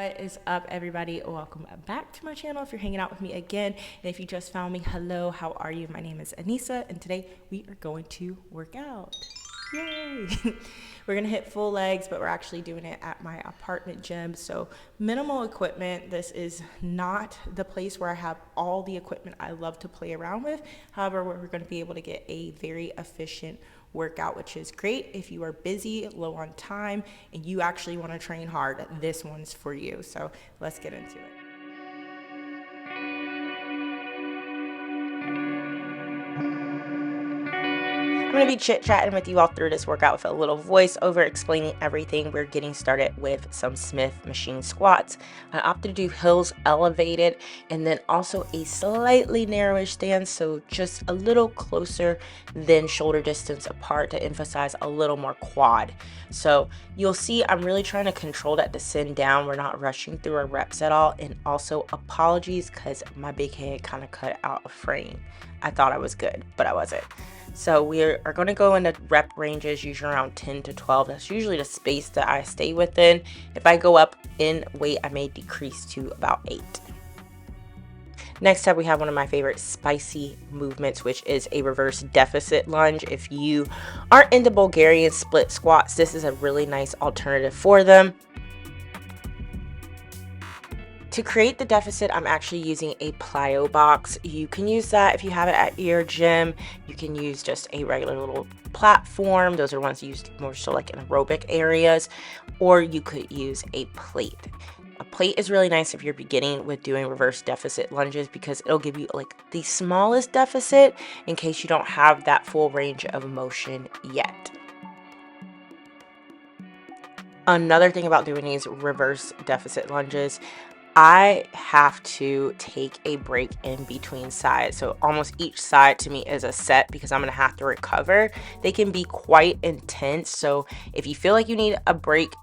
What is up, everybody? Welcome back to my channel if you're hanging out with me again. And if you just found me, hello, how are you? My name is Anissa, and today we are going to work out. Yay! We're gonna hit full legs, but we're actually doing it at my apartment gym. So minimal equipment. This is not the place where I have all the equipment I love to play around with. However, we're gonna be able to get a very efficient workout, which is great if you are busy, low on time, and you actually want to train hard. This one's for you. So let's get into it. I'm going to be chit-chatting with you all through this workout with a little voiceover explaining everything. We're getting started with some Smith machine squats. I opted to do heels elevated and then also a slightly narrowish stance, so just a little closer than shoulder distance apart to emphasize a little more quad. So you'll see I'm really trying to control that descend down. We're not rushing through our reps at all. And also apologies because my big head kind of cut out of frame. I thought I was good, but I wasn't. So we are going to go into rep ranges, usually around 10 to 12. That's usually the space that I stay within. If I go up in weight, I may decrease to about 8. Next up, we have one of my favorite spicy movements, which is a reverse deficit lunge. If you aren't into Bulgarian split squats, this is a really nice alternative for them. To create the deficit, I'm actually using a plyo box. You can use that if you have it at your gym. You can use just a regular little platform. Those are ones used more so like in aerobic areas, or you could use a plate. A plate is really nice if you're beginning with doing reverse deficit lunges because it'll give you like the smallest deficit in case you don't have that full range of motion yet. Another thing about doing these reverse deficit lunges, I have to take a break in between sides. So almost each side to me is a set because I'm going to have to recover. They can be quite intense. So if you feel like you need a break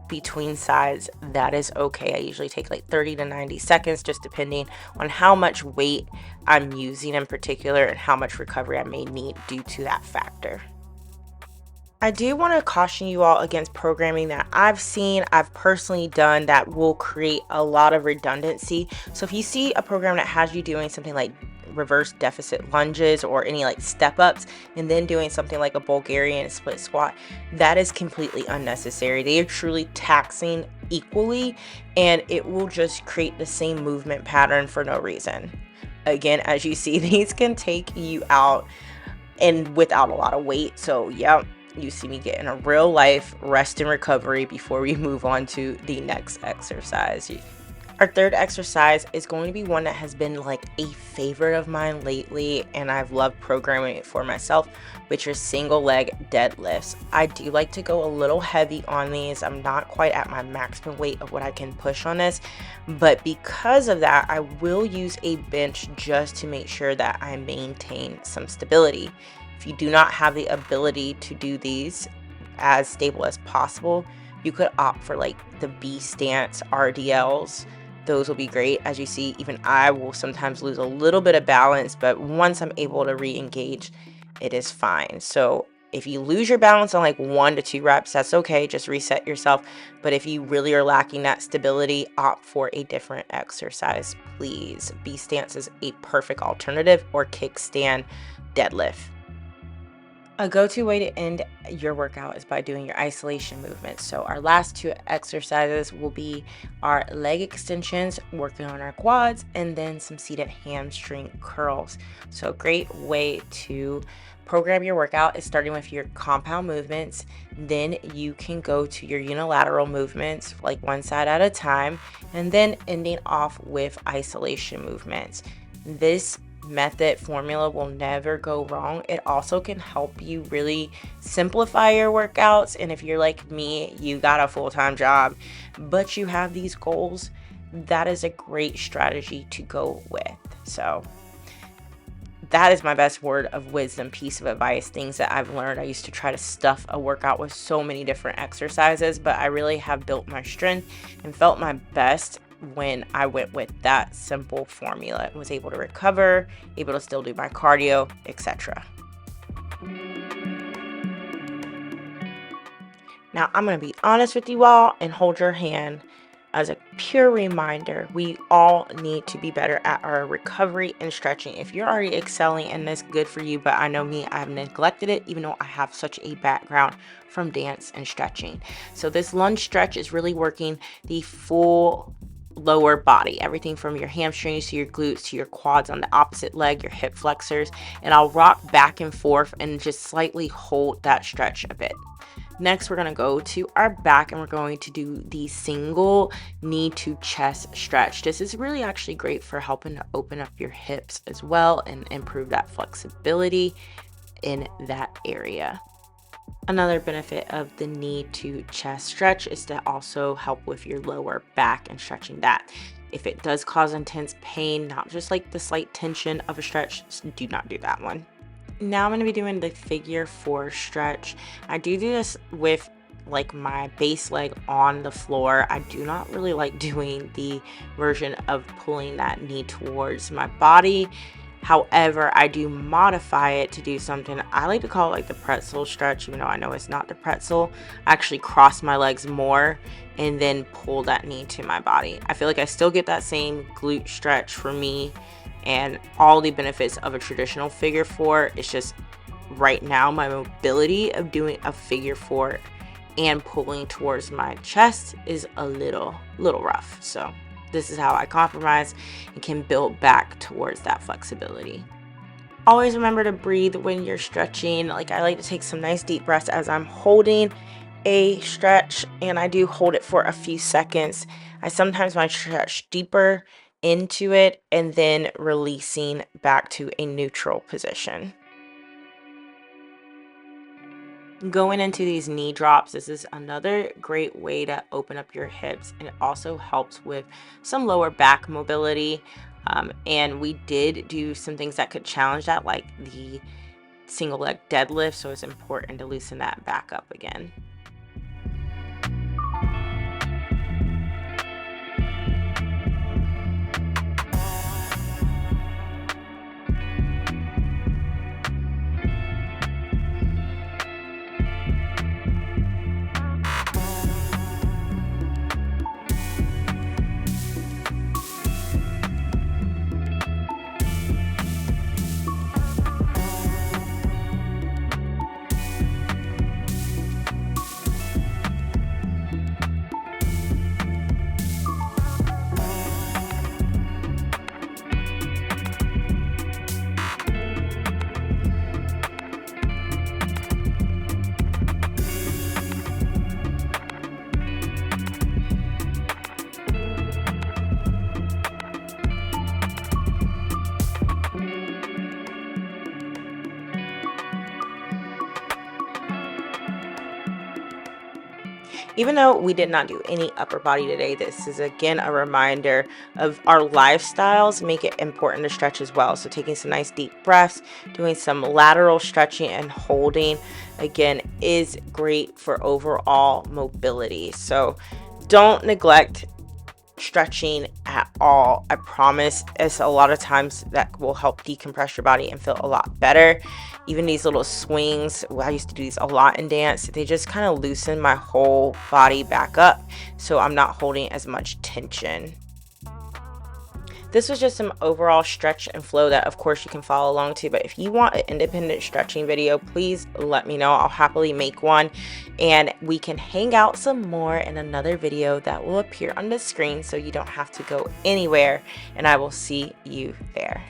between sides, that is okay. I usually take like 30 to 90 seconds, just depending on how much weight I'm using in particular and how much recovery I may need due to that factor. I do want to caution you all against programming that I've personally done that will create a lot of redundancy. So if you see a program that has you doing something like reverse deficit lunges or any like step ups and then doing something like a Bulgarian split squat, that is completely unnecessary. They are truly taxing equally and it will just create the same movement pattern for no reason. Again, as you see, these can take you out and without a lot of weight. So yeah, you see me get in a real life rest and recovery before we move on to the next exercise. Our third exercise is going to be one that has been like a favorite of mine lately, and I've loved programming it for myself, which is single leg deadlifts. I do like to go a little heavy on these. I'm not quite at my maximum weight of what I can push on this, but because of that, I will use a bench just to make sure that I maintain some stability. If you do not have the ability to do these as stable as possible, you could opt for like the B stance RDLs. Those will be great. As you see, even I will sometimes lose a little bit of balance, but once I'm able to re-engage, it is fine. So if you lose your balance on like 1 to 2 reps, that's okay. Just reset yourself. But if you really are lacking that stability, opt for a different exercise, please. B stance is a perfect alternative, or kickstand deadlift. A go-to way to end your workout is by doing your isolation movements. So our last 2 exercises will be our leg extensions, working on our quads, and then some seated hamstring curls. So a great way to program your workout is starting with your compound movements. Then you can go to your unilateral movements, like one side at a time, and then ending off with isolation movements. This method formula will never go wrong. It also can help you really simplify your workouts, and if you're like me, you got a full-time job but you have these goals, that is a great strategy to go with. So that is my best word of wisdom, piece of advice, things that I've learned. I used to try to stuff a workout with so many different exercises, but I really have built my strength and felt my best when I went with that simple formula and was able to recover, able to still do my cardio, etc. Now I'm going to be honest with you all and hold your hand. as a pure reminder, we all need to be better at our recovery and stretching. If you're already excelling in this, good for you. But I know me, I've neglected it, even though I have such a background from dance and stretching. So this lunge stretch is really working the full lower body, everything from your hamstrings to your glutes to your quads on the opposite leg, your hip flexors. And I'll rock back and forth and just slightly hold that stretch a bit. Next, we're going to go to our back and we're going to do the single knee to chest stretch. This is really actually great for helping to open up your hips as well and improve that flexibility in that area. Another benefit of the knee to chest stretch is to also help with your lower back and stretching that. If it does cause intense pain, not just like the slight tension of a stretch, do not do that one. Now I'm going to be doing the figure 4 stretch. I do this with like my base leg on the floor. I do not really like doing the version of pulling that knee towards my body. However, I do modify it to do something I like to call it like the pretzel stretch, even though I know it's not the pretzel. I actually cross my legs more and then pull that knee to my body. I feel like I still get that same glute stretch for me and all the benefits of a traditional figure 4. It's just right now my mobility of doing a figure 4 and pulling towards my chest is a little rough. So this is how I compromise and can build back towards that flexibility. Always remember to breathe when you're stretching. Like I like to take some nice deep breaths as I'm holding a stretch, and I do hold it for a few seconds. I sometimes might stretch deeper into it and then releasing back to a neutral position. Going into these knee drops, this is another great way to open up your hips, and it also helps with some lower back mobility. And we did do some things that could challenge that, like the single leg deadlift, so it's important to loosen that back up again. Even though we did not do any upper body today, this is again a reminder of our lifestyles make it important to stretch as well. So taking some nice deep breaths, doing some lateral stretching and holding again is great for overall mobility. So don't neglect stretching at all. I promise it's a lot of times that will help decompress your body and feel a lot better. Even these little swings, well, I used to do these a lot in dance, they just kind of loosen my whole body back up, so I'm not holding as much tension. This was just some overall stretch and flow that of course you can follow along to, but if you want an independent stretching video, please let me know. I'll happily make one and we can hang out some more in another video that will appear on the screen, so you don't have to go anywhere, and I will see you there.